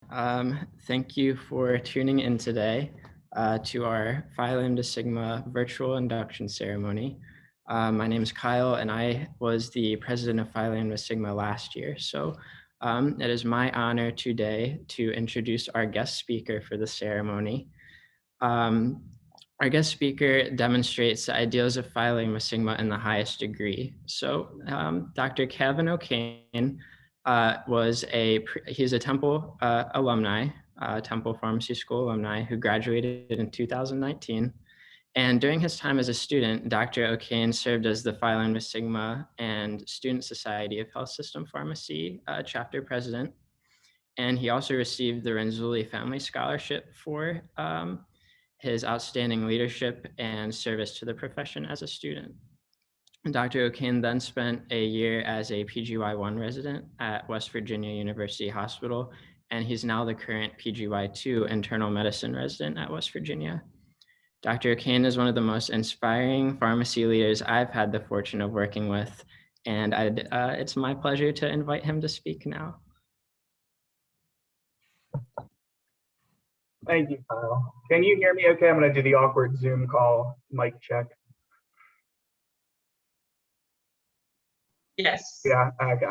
Thank you for tuning in today to our Phi Lambda Sigma virtual induction ceremony. My name is Kyle, and I was the president of Phi Lambda Sigma last year. So it is my honor today to introduce our guest speaker for the ceremony. Our guest speaker demonstrates the ideals of Phi Lambda Sigma in the highest degree. So Dr. Cavan O'Kane he's a Temple alumni, Temple Pharmacy School alumni who graduated in 2019. And during his time as a student, Dr. O'Kane served as the Phi Lambda Sigma and Student Society of Health System Pharmacy chapter president. And he also received the Renzulli Family Scholarship for his outstanding leadership and service to the profession as a student. Dr. O'Kane then spent a year as a PGY1 resident at West Virginia University Hospital, and he's now the current PGY2 internal medicine resident at West Virginia. Dr. O'Kane is one of the most inspiring pharmacy leaders I've had the fortune of working with, and it's my pleasure to invite him to speak now. Thank you, Kyle. Can you hear me okay? I'm going to do the awkward Zoom call mic check. Yes. Yeah, okay.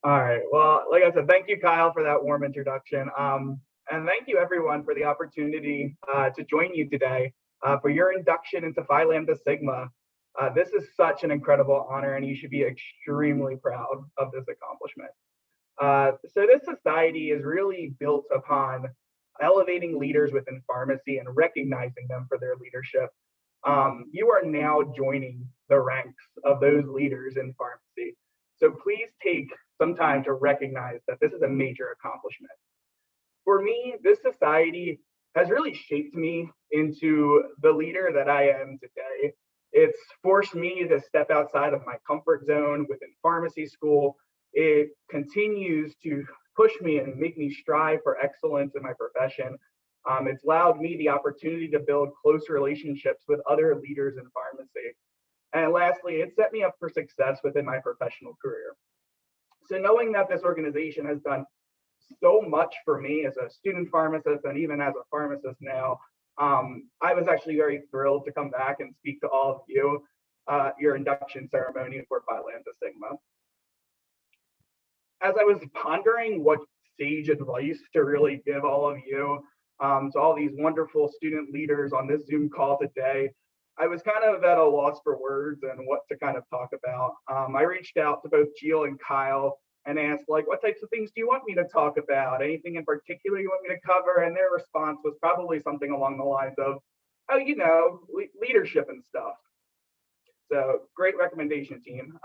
All right. Well, like I said, thank you, Kyle, for that warm introduction. And thank you, everyone, for the opportunity to join you today for your induction into Phi Lambda Sigma. This is such an incredible honor, and you should be extremely proud of this accomplishment. So this society is really built upon elevating leaders within pharmacy and recognizing them for their leadership. You are now joining the ranks of those leaders in pharmacy. So please take some time to recognize that this is a major accomplishment. For me, this society has really shaped me into the leader that I am today. It's forced me to step outside of my comfort zone within pharmacy school. It continues to push me and make me strive for excellence in my profession. It's allowed me the opportunity to build close relationships with other leaders in pharmacy. And lastly, it set me up for success within my professional career. So knowing that this organization has done so much for me as a student pharmacist and even as a pharmacist now, I was actually very thrilled to come back and speak to all of you your induction ceremony for Phi Lambda Sigma. As I was pondering what sage advice to really give all of you, to all these wonderful student leaders on this Zoom call today, I was kind of at a loss for words and what to kind of talk about. I reached out to both Jeel and Kyle and asked, like, what types of things do you want me to talk about? Anything in particular you want me to cover? And their response was probably something along the lines of, oh, you know, leadership and stuff. So great recommendation, team.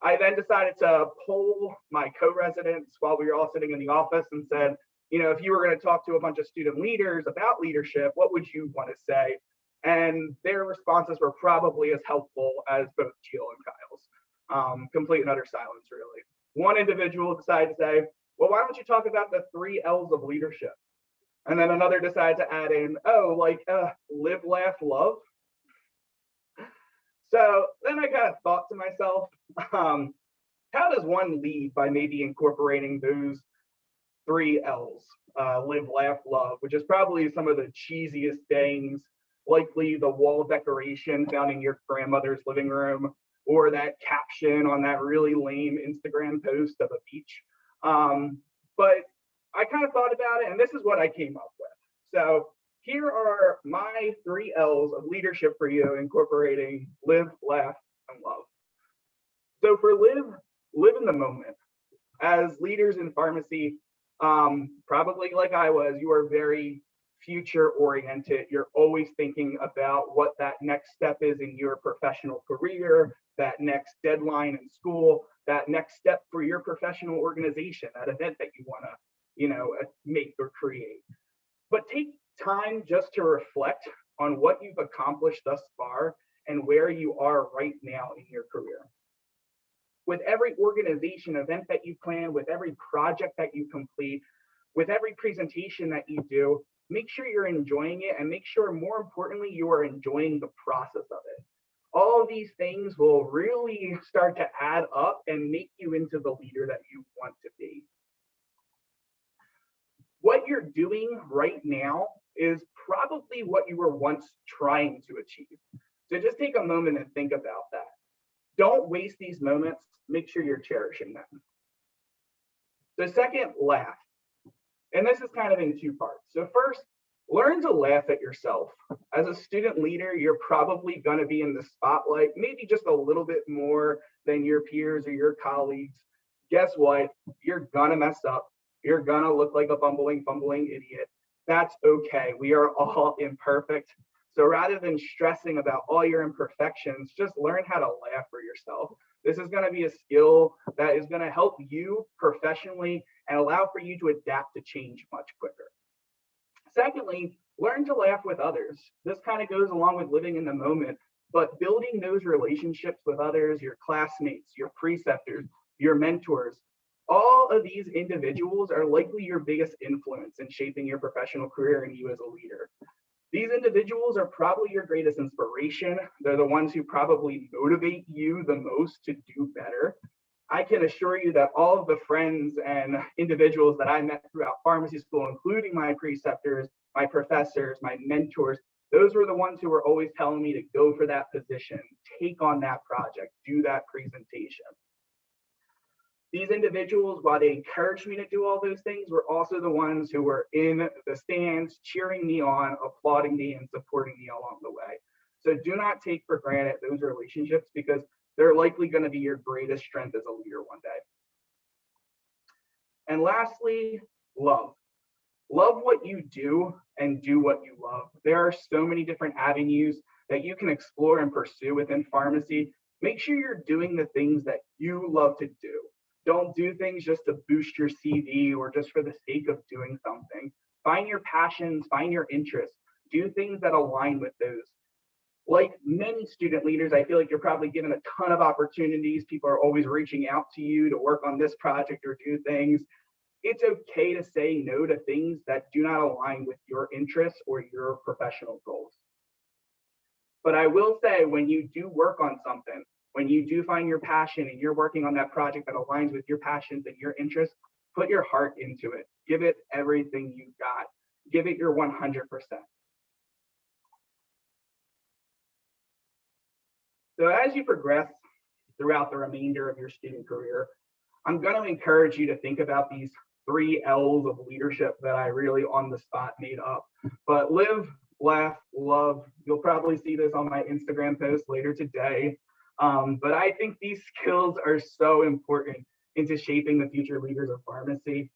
I then decided to poll my co-residents while we were all sitting in the office and said, you know, if you were going to talk to a bunch of student leaders about leadership, what would you want to say? And their responses were probably as helpful as both Jeel and Kyle's. Complete and utter silence, really. One individual decided to say, well, why don't you talk about the 3 L's of leadership? And then another decided to add in, oh, like live, laugh, love. So then I kind of thought to myself, how does one lead by maybe incorporating those 3 L's, live, laugh, love, which is probably some of the cheesiest things, likely the wall decoration found in your grandmother's living room, or that caption on that really lame Instagram post of a beach. But I kind of thought about it, and this is what I came up with. So here are my 3 L's of leadership for you, incorporating live, laugh, and love. So for live in the moment. As leaders in pharmacy, probably like I was, you are very future oriented. You're always thinking about what that next step is in your professional career, that next deadline in school, that next step for your professional organization, that event that you want to, you know, make or create. But take time just to reflect on what you've accomplished thus far and where you are right now in your career. With every organization event that you plan, with every project that you complete, with every presentation that you do, make sure you're enjoying it, and make sure, more importantly, you are enjoying the process of it. All of these things will really start to add up and make you into the leader that you want to be. you're doing right now is probably what you were once trying to achieve. So just take a moment and think about that. Don't waste these moments. Make sure you're cherishing them. The second, laugh. And this is kind of in two parts. So first, learn to laugh at yourself. As a student leader, you're probably going to be in the spotlight, maybe just a little bit more than your peers or your colleagues. Guess what? You're going to mess up. You're going to look like a bumbling, fumbling idiot. That's okay. We are all imperfect. So rather than stressing about all your imperfections, just learn how to laugh for yourself. This is going to be a skill that is going to help you professionally and allow for you to adapt to change much quicker. Secondly, learn to laugh with others. This kind of goes along with living in the moment, but building those relationships with others, your classmates, your preceptors, your mentors, all of these individuals are likely your biggest influence in shaping your professional career and you as a leader. These individuals are probably your greatest inspiration. They're the ones who probably motivate you the most to do better. I can assure you that all of the friends and individuals that I met throughout pharmacy school, including my preceptors, my professors, my mentors, those were the ones who were always telling me to go for that position, take on that project, do that presentation. These individuals, while they encouraged me to do all those things, were also the ones who were in the stands, cheering me on, applauding me, and supporting me along the way. So do not take for granted those relationships, because they're likely going to be your greatest strength as a leader one day. And lastly, love. Love what you do and do what you love. There are so many different avenues that you can explore and pursue within pharmacy. Make sure you're doing the things that you love to do. Don't do things just to boost your CV or just for the sake of doing something. Find your passions, find your interests, do things that align with those. Like many student leaders, I feel like you're probably given a ton of opportunities. People are always reaching out to you to work on this project or do things. It's okay to say no to things that do not align with your interests or your professional goals. But I will say, when you do work on something, when you do find your passion and you're working on that project that aligns with your passions and your interests, put your heart into it. Give it everything you got. Give it your 100%. So as you progress throughout the remainder of your student career, I'm going to encourage you to think about these 3 L's of leadership that I really on the spot made up. But live, laugh, love. You'll probably see this on my Instagram post later today. But I think these skills are so important into shaping the future leaders of pharmacy.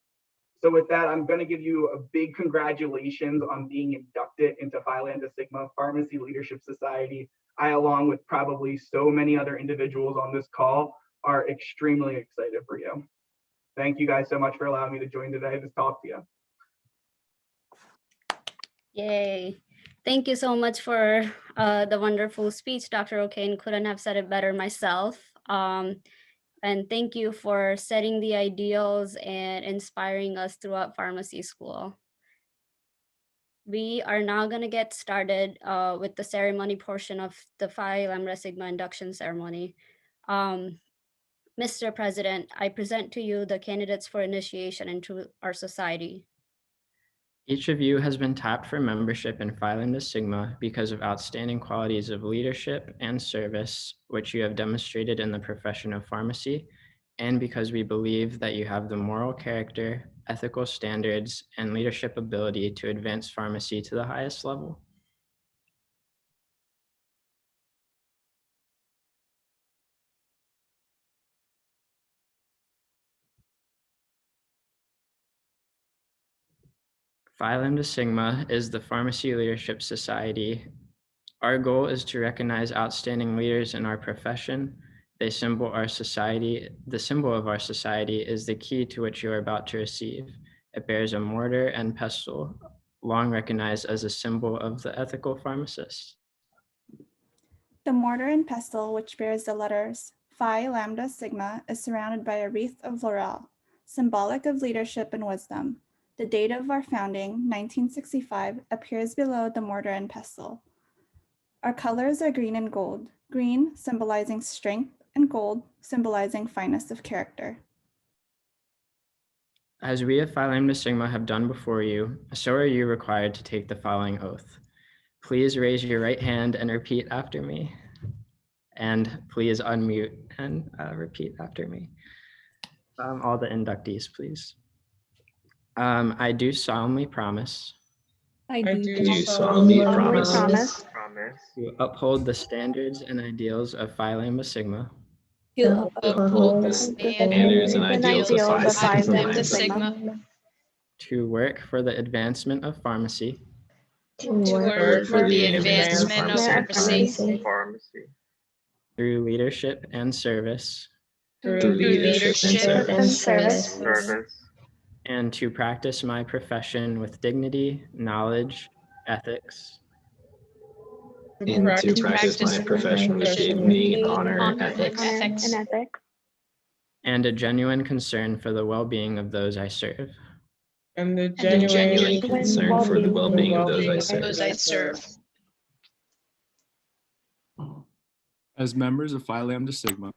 So with that, I'm going to give you a big congratulations on being inducted into Phi Lambda Sigma Pharmacy Leadership Society. I, along with probably so many other individuals on this call, are extremely excited for you. Thank you guys so much for allowing me to join today to talk to you. Yay. Thank you so much for the wonderful speech, Dr. O'Kane. Couldn't have said it better myself. And thank you for setting the ideals and inspiring us throughout pharmacy school. We are now going to get started with the ceremony portion of the Phi Lambda Sigma Induction Ceremony. Mr. President, I present to you the candidates for initiation into our society. Each of you has been tapped for membership in Phi Lambda Sigma because of outstanding qualities of leadership and service, which you have demonstrated in the profession of pharmacy, and because we believe that you have the moral character, ethical standards, and leadership ability to advance pharmacy to the highest level. Phi Lambda Sigma is the Pharmacy Leadership Society. Our goal is to recognize outstanding leaders in our profession. The symbol of our society is the key to what you are about to receive. It bears a mortar and pestle, long recognized as a symbol of the ethical pharmacist. The mortar and pestle, which bears the letters Phi Lambda Sigma, is surrounded by a wreath of laurel, symbolic of leadership and wisdom. The date of our founding, 1965, appears below the mortar and pestle. Our colors are green and gold, green symbolizing strength and gold symbolizing fineness of character. As we of Phi Lambda Sigma have done before you, so are you required to take the following oath. Please raise your right hand and repeat after me. And please unmute and repeat after me. All the inductees, please. I do solemnly promise I do solemnly promise to uphold the standards and ideals of Phi Lambda Sigma, to uphold the standards and ideals of Phi Lambda Sigma, to work for the advancement of pharmacy to work for the advancement of pharmacy through leadership and service, through leadership and service, and to practice my profession with dignity, knowledge, ethics, and to practice my profession with dignity, honor, and ethics, and a genuine concern for the well-being of those I serve. and the genuine concern for the well-being of those I serve. As members of Phi Lambda Sigma,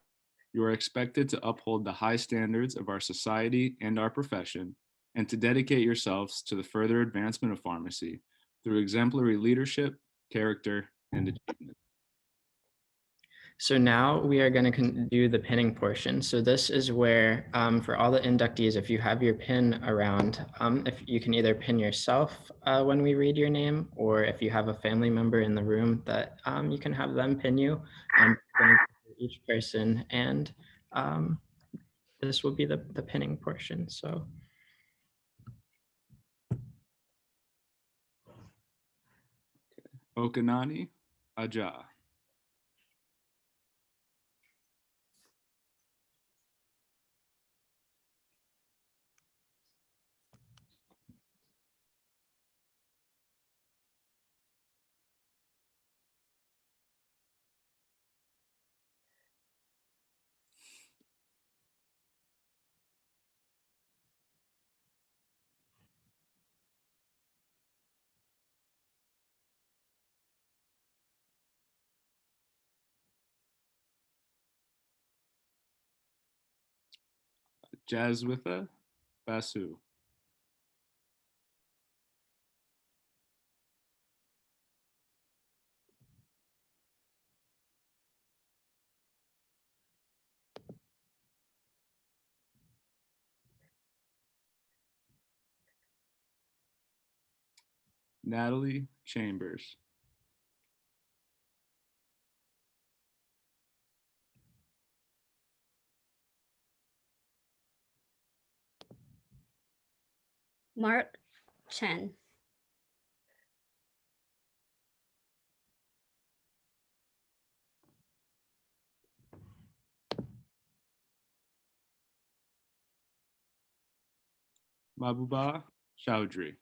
you are expected to uphold the high standards of our society and our profession, and to dedicate yourselves to the further advancement of pharmacy through exemplary leadership, character, and achievement. So now we are going to do the pinning portion. So this is where, for all the inductees, if you have your pin around, if you can either pin yourself when we read your name, or if you have a family member in the room that you can have them pin you. Each person, and this will be the pinning portion. So. Okanani Ajah. Jaswitha Basu. Natalie Chambers. Chen. Mahbuba Choudhury.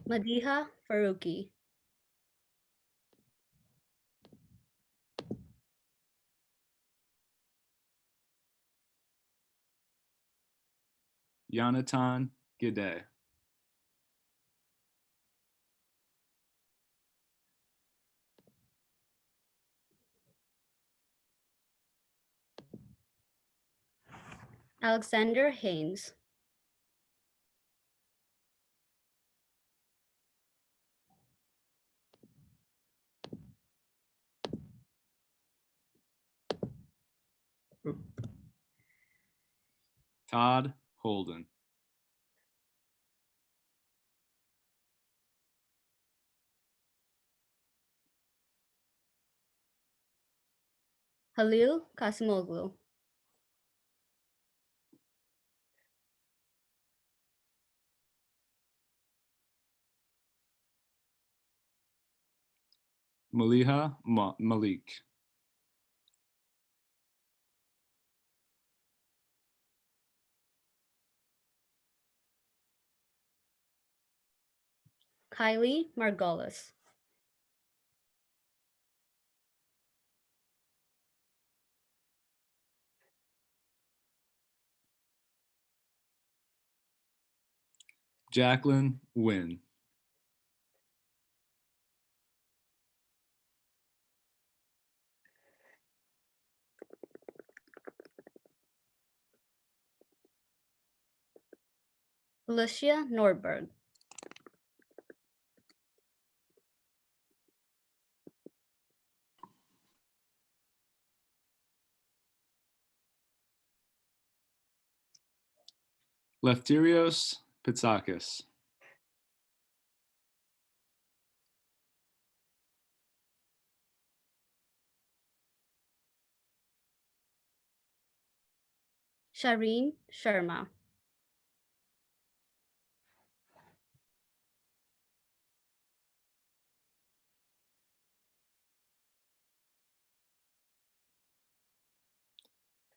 Madiha Faruqi. Yonatan Ghidey. Alexander Haines. Todd Holden. Halil Kasimoglu. Maliha Malik. Kiley Margolis. Jacqueline Nguyen. Lucia Norberg. Elefterios Pitsakis. Shahreen Sharma.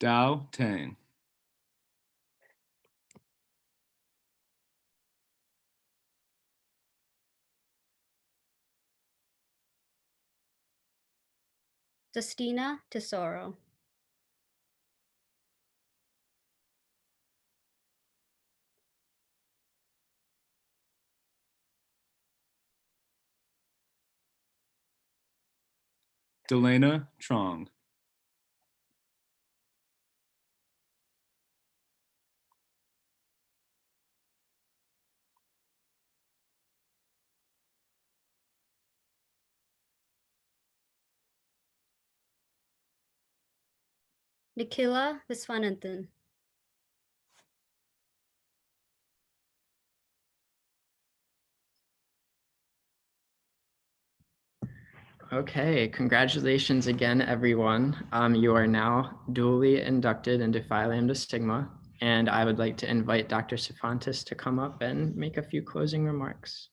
Dao Tang. Justina Tesauro. Dalena Truong. Nikhila Viswanathan. Okay, congratulations again, everyone. You are now duly inducted into Phi Lambda Sigma, and I would like to invite Dr. Sifontis to come up and make a few closing remarks.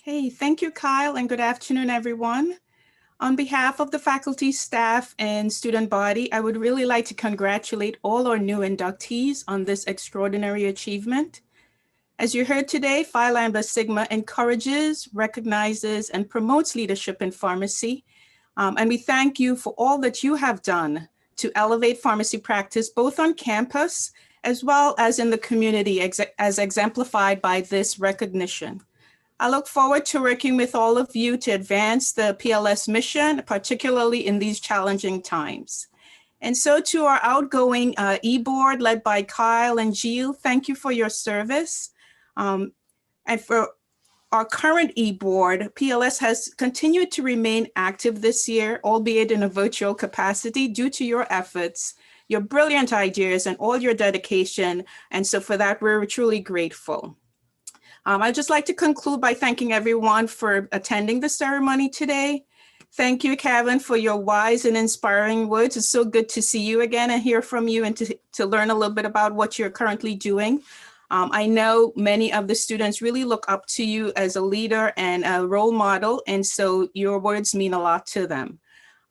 Hey, thank you, Kyle, and good afternoon, everyone. On behalf of the faculty, staff, and student body, I would really like to congratulate all our new inductees on this extraordinary achievement. As you heard today, Phi Lambda Sigma encourages, recognizes, and promotes leadership in pharmacy. And we thank you for all that you have done to elevate pharmacy practice, both on campus as well as in the community, as exemplified by this recognition. I look forward to working with all of you to advance the PLS mission, particularly in these challenging times. And so to our outgoing e-board led by Kyle and Jeel, thank you for your service. And for our current e-board, PLS has continued to remain active this year, albeit in a virtual capacity due to your efforts, your brilliant ideas, and all your dedication. And so for that, we're truly grateful. I'd just like to conclude by thanking everyone for attending the ceremony today. Thank you, Cavan, for your wise and inspiring words. It's so good to see you again and hear from you and to learn a little bit about what you're currently doing. I know many of the students really look up to you as a leader and a role model, and so your words mean a lot to them.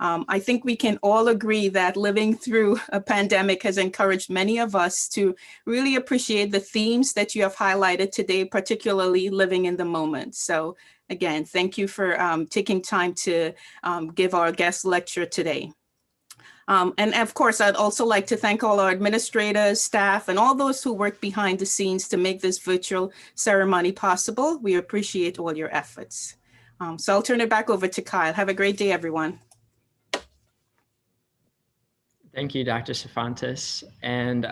I think we can all agree that living through a pandemic has encouraged many of us to really appreciate the themes that you have highlighted today, particularly living in the moment. So again, thank you for taking time to give our guest lecture today. And of course, I'd also like to thank all our administrators, staff, and all those who work behind the scenes to make this virtual ceremony possible. We appreciate all your efforts. So I'll turn it back over to Kyle. Have a great day, everyone. Thank you, Dr. Sifontis. And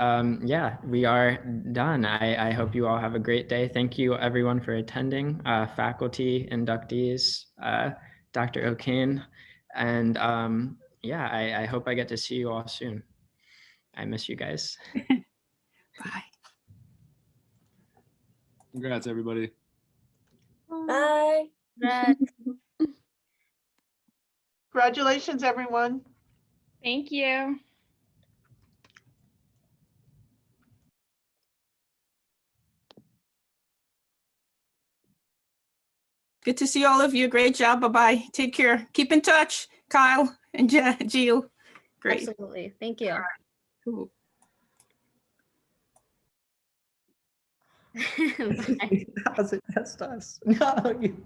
yeah, we are done. I hope you all have a great day. Thank you, everyone, for attending, faculty, inductees, Dr. O'Kane. And yeah, I hope I get to see you all soon. I miss you guys. Bye. Congrats, everybody. Bye. Congratulations, everyone. Thank you. Good to see all of you. Great job. Bye-bye. Take care. Keep in touch, Kyle and Jeel. Great. Absolutely. Thank you. Cool. Bye. That's us. No, you.